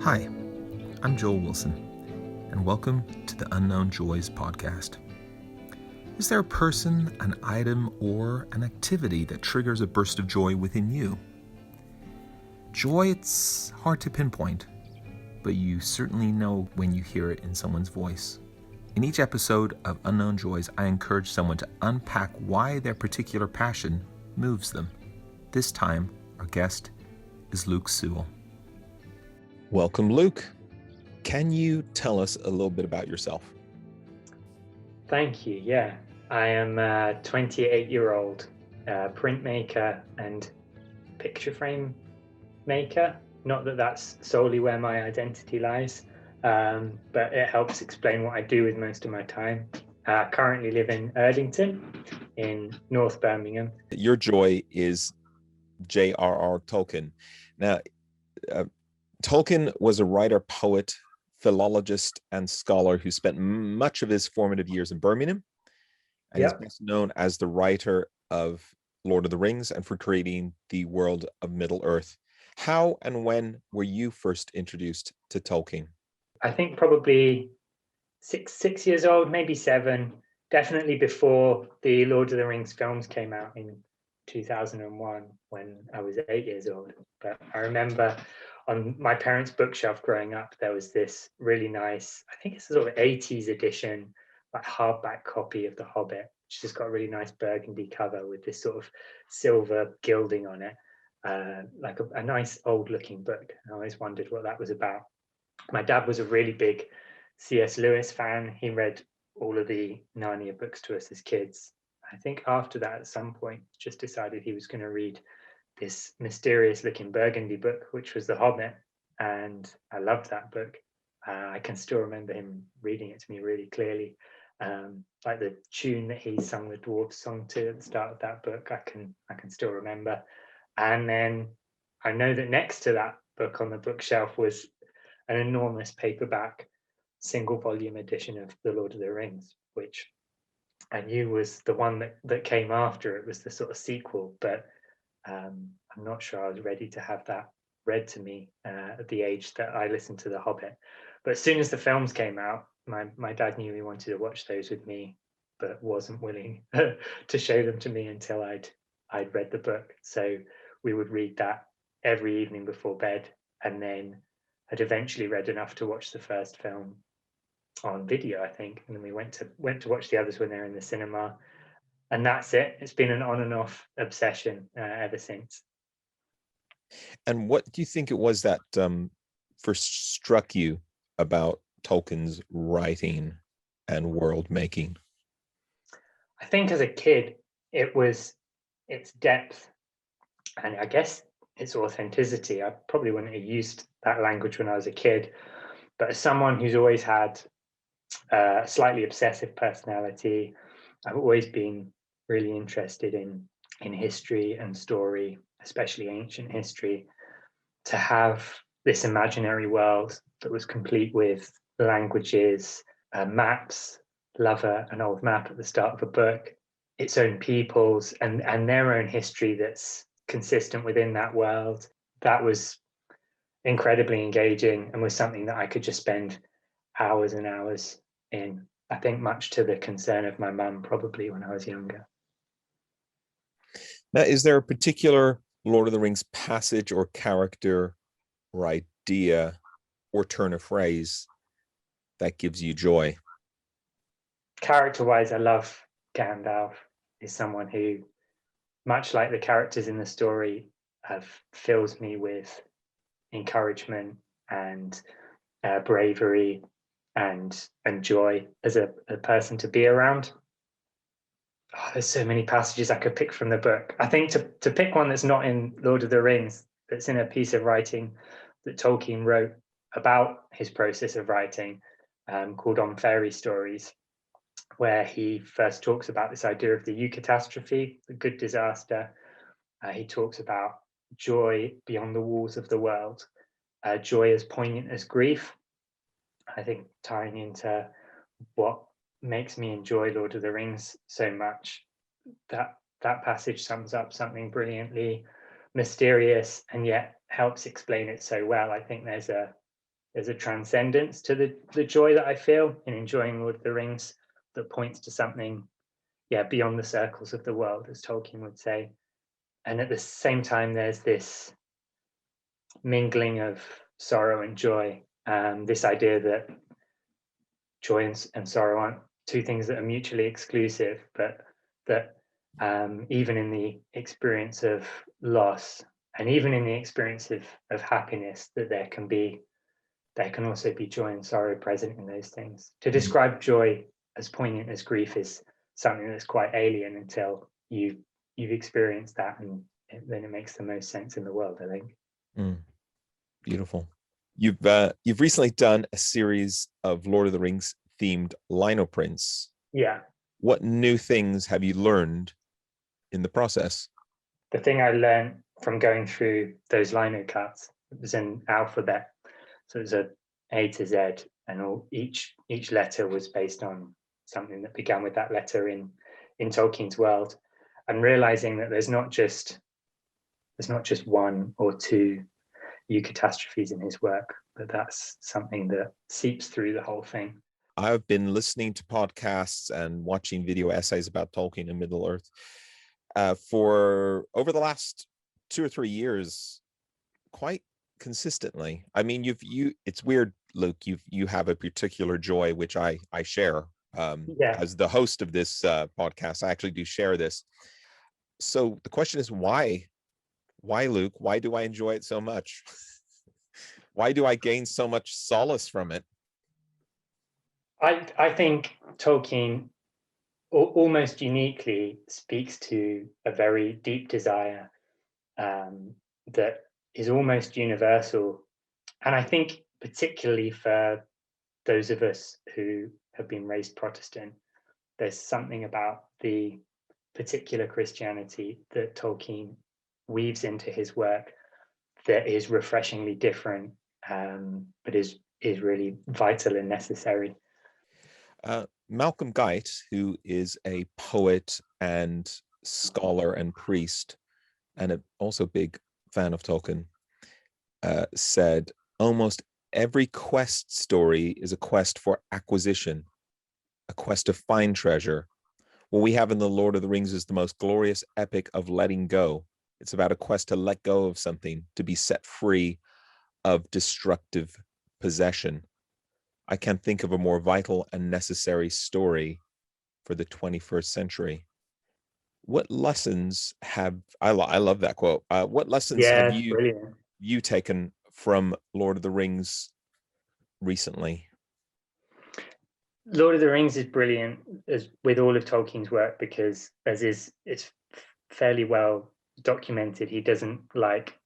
Hi, I'm Joel Wilson, and welcome to the Unknown Joys podcast. Is there a person, an item, or an activity that triggers a burst of joy within you? Joy, it's hard to pinpoint, but you certainly know when you hear it in someone's voice. In each episode of Unknown Joys, I encourage someone to unpack why their particular passion moves them. This time, our guest is Luke Sewell. Welcome, Luke. Can you tell us a little bit about yourself? Thank you. Yeah, I am a 28-year-old printmaker and picture frame maker. Not that that's solely where my identity lies, but it helps explain what I do with most of my time. I currently live in Erdington in North Birmingham. Your joy is JRR Tolkien. Now, Tolkien was a writer, poet, philologist, and scholar who spent much of his formative years in Birmingham, and is best known as the writer of Lord of the Rings and for creating the world of Middle-earth. How and when were you first introduced to Tolkien? I think probably six years old, maybe 7, definitely before the Lord of the Rings films came out in 2001 when I was 8 years old. But I remember on my parents' bookshelf growing up, there was this really nice, I think it's a sort of 80s edition, like hardback copy of The Hobbit, which has got a really nice burgundy cover with this sort of silver gilding on it, like a nice old looking book. I always wondered what that was about. My dad was a really big C.S. Lewis fan. He read all of the Narnia books to us as kids. I think after that, at some point, just decided he was going to read this mysterious looking burgundy book, which was The Hobbit. And I loved that book. I can still remember him reading it to me really clearly. Like the tune that he sung the dwarf song to at the start of that book, I can still remember. And then I know that next to that book on the bookshelf was an enormous paperback single volume edition of The Lord of the Rings, which I knew was the one that came after. It was the sort of sequel, but I'm not sure I was ready to have that read to me at the age that I listened to The Hobbit. But as soon as the films came out, my dad knew he wanted to watch those with me, but wasn't willing to show them to me until I'd read the book. So we would read that every evening before bed, and then I'd eventually read enough to watch the first film on video, I think, and then we went to watch the others when they were in the cinema. And that's it. It's been an on and off obsession ever since. And what do you think it was that first struck you about Tolkien's writing and world making? I think as a kid, it was its depth and I guess its authenticity. I probably wouldn't have used that language when I was a kid, but as someone who's always had a slightly obsessive personality, I've always been really interested in history and story, especially ancient history. To have this imaginary world that was complete with languages, maps, love an old map at the start of a book, its own peoples and their own history that's consistent within that world. That was incredibly engaging and was something that I could just spend hours and hours in. I think much to the concern of my mum, probably when I was younger. Now, is there a particular Lord of the Rings passage or character or idea or turn of phrase that gives you joy? Character-wise, I love Gandalf. Is someone who, much like the characters in the story, fills me with encouragement and bravery and joy as a person to be around. Oh, there's so many passages I could pick from the book. I think to pick one that's not in Lord of the Rings, that's in a piece of writing that Tolkien wrote about his process of writing, called On Fairy Stories, where he first talks about this idea of the eucatastrophe, the good disaster. He talks about joy beyond the walls of the world, joy as poignant as grief. I think tying into what makes me enjoy Lord of the Rings so much, that passage sums up something brilliantly mysterious and yet helps explain it so well. I think there's a there's a transcendence to the joy that I feel in enjoying Lord of the Rings that points to something, beyond the circles of the world, as Tolkien would say. And at the same time, there's this mingling of sorrow and joy. This idea that joy and sorrow aren't two things that are mutually exclusive, but that even in the experience of loss and even in the experience of happiness, that there can also be joy and sorrow present in those things. To describe joy as poignant as grief is something that's quite alien until you've experienced that, and then it makes the most sense in the world, I think. Beautiful. You've recently done a series of Lord of the Rings themed lino prints. Yeah. What new things have you learned in the process? The thing I learned from going through those lino cuts, it was an alphabet, so it was a to Z, and each letter was based on something that began with that letter in Tolkien's world. I'm realizing that there's not just one or two eucatastrophes in his work, but that's something that seeps through the whole thing. I've been listening to podcasts and watching video essays about Tolkien and Middle Earth for over the last 2 or 3 years, quite consistently. I mean, it's weird, Luke, you have a particular joy, which I share. As the host of this podcast, I actually do share this. So the question is, why, Luke? Why do I enjoy it so much? Why do I gain so much solace from it? I think Tolkien almost uniquely speaks to a very deep desire that is almost universal. And I think particularly for those of us who have been raised Protestant, there's something about the particular Christianity that Tolkien weaves into his work that is refreshingly different, but is really vital and necessary. Malcolm Guite, who is a poet and scholar and priest, and also a big fan of Tolkien, said almost every quest story is a quest for acquisition, a quest to find treasure. What we have in The Lord of the Rings is the most glorious epic of letting go. It's about a quest to let go of something, to be set free of destructive possession. I can't think of a more vital and necessary story for the 21st century. What lessons have, I love that quote. What lessons have you taken from Lord of the Rings recently? Lord of the Rings is brilliant, as with all of Tolkien's work, because it's fairly well documented, he doesn't like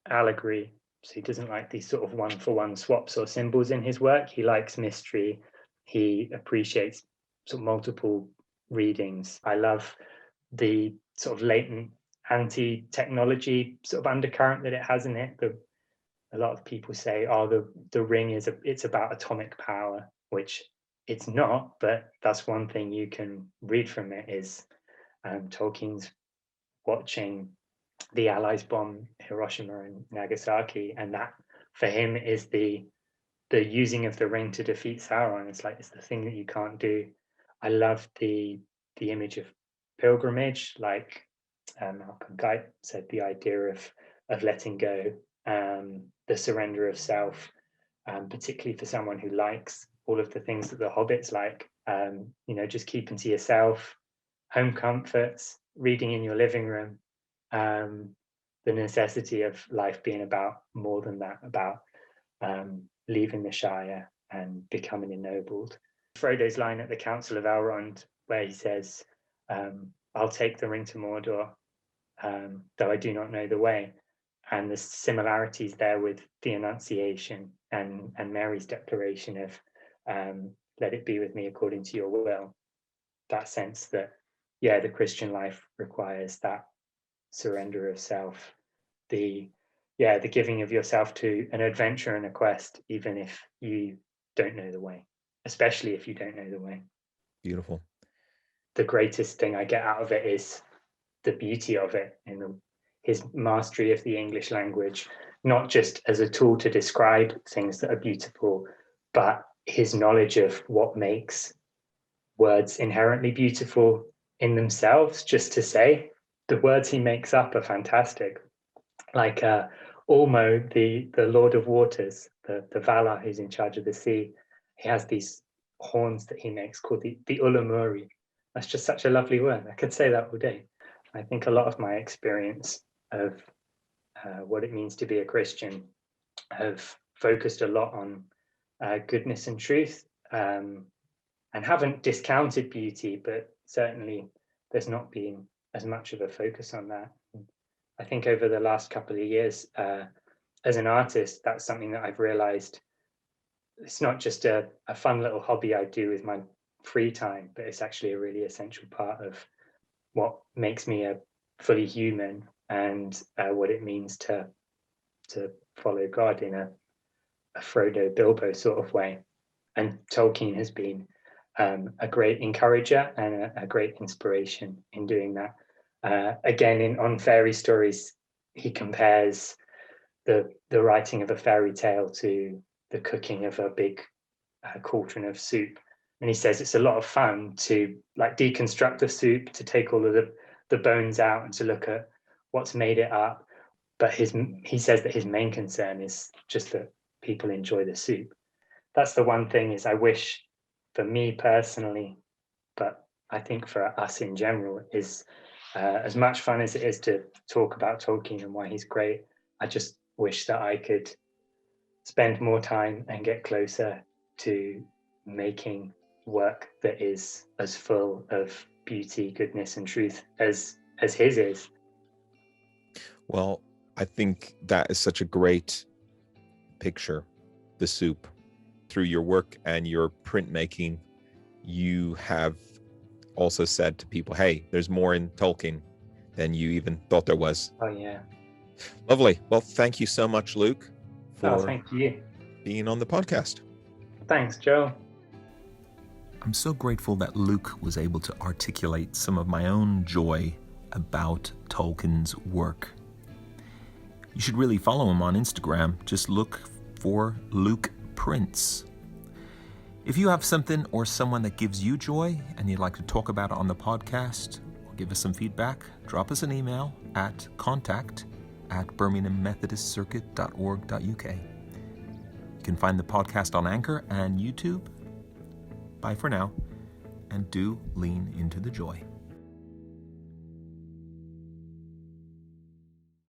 allegory. So he doesn't like these sort of one-for-one swaps or symbols in his work. He likes mystery. He appreciates sort of multiple readings. I love the sort of latent anti-technology sort of undercurrent that it has in it. A lot of people say, "Oh, the ring it's about atomic power," which it's not. But that's one thing you can read from it is Tolkien's watching the Allies bomb Hiroshima and Nagasaki, and that for him is the using of the ring to defeat Sauron. It's the thing that you can't do. I love the image of pilgrimage, like Malcolm Guite said, the idea of letting go, the surrender of self, particularly for someone who likes all of the things that the hobbits like. Just keeping to yourself, home comforts, reading in your living room. The necessity of life being about more than that, about leaving the Shire and becoming ennobled. Frodo's line at the Council of Elrond, where he says, "I'll take the ring to Mordor, though I do not know the way," and the similarities there with the Annunciation and Mary's declaration of "Let it be with me according to your will." That sense that, the Christian life requires that surrender of self, the giving of yourself to an adventure and a quest, even if you don't know the way, especially if you don't know the way. Beautiful. The greatest thing I get out of it is the beauty of it, his mastery of the English language not just as a tool to describe things that are beautiful, but his knowledge of what makes words inherently beautiful in themselves. Just to say, the words he makes up are fantastic. Like Ormo, the Lord of Waters, the Valar who's in charge of the sea, he has these horns that he makes called the Ulamuri. That's just such a lovely word. I could say that all day. I think a lot of my experience of what it means to be a Christian have focused a lot on goodness and truth, and haven't discounted beauty, but certainly there's not been as much of a focus on that. I think over the last couple of years, as an artist, that's something that I've realized. It's not just a fun little hobby I do with my free time, but it's actually a really essential part of what makes me a fully human, and what it means to follow God in a Frodo Bilbo sort of way. And Tolkien has been a great encourager and a great inspiration in doing that. Again, on fairy stories, he compares the writing of a fairy tale to the cooking of a big cauldron of soup. And he says it's a lot of fun to like deconstruct the soup, to take all of the bones out and to look at what's made it up. But he says that his main concern is just that people enjoy the soup. That's the one thing is I wish for me personally, but I think for us in general, is as much fun as it is to talk about Tolkien and why he's great, I just wish that I could spend more time and get closer to making work that is as full of beauty, goodness, and truth as his is. Well, I think that is such a great picture, the soup. Through your work and your printmaking, you have also said to people, hey, there's more in Tolkien than you even thought there was. Oh, yeah. Lovely. Well, thank you so much, Luke, for thank you. being on the podcast. Thanks, Joe. I'm so grateful that Luke was able to articulate some of my own joy about Tolkien's work. You should really follow him on Instagram. Just look for Luke Prints. If you have something or someone that gives you joy and you'd like to talk about it on the podcast or give us some feedback, drop us an email at contact@birminghammethodistcircuit.org.uk. You can find the podcast on Anchor and YouTube. Bye for now, and do lean into the joy.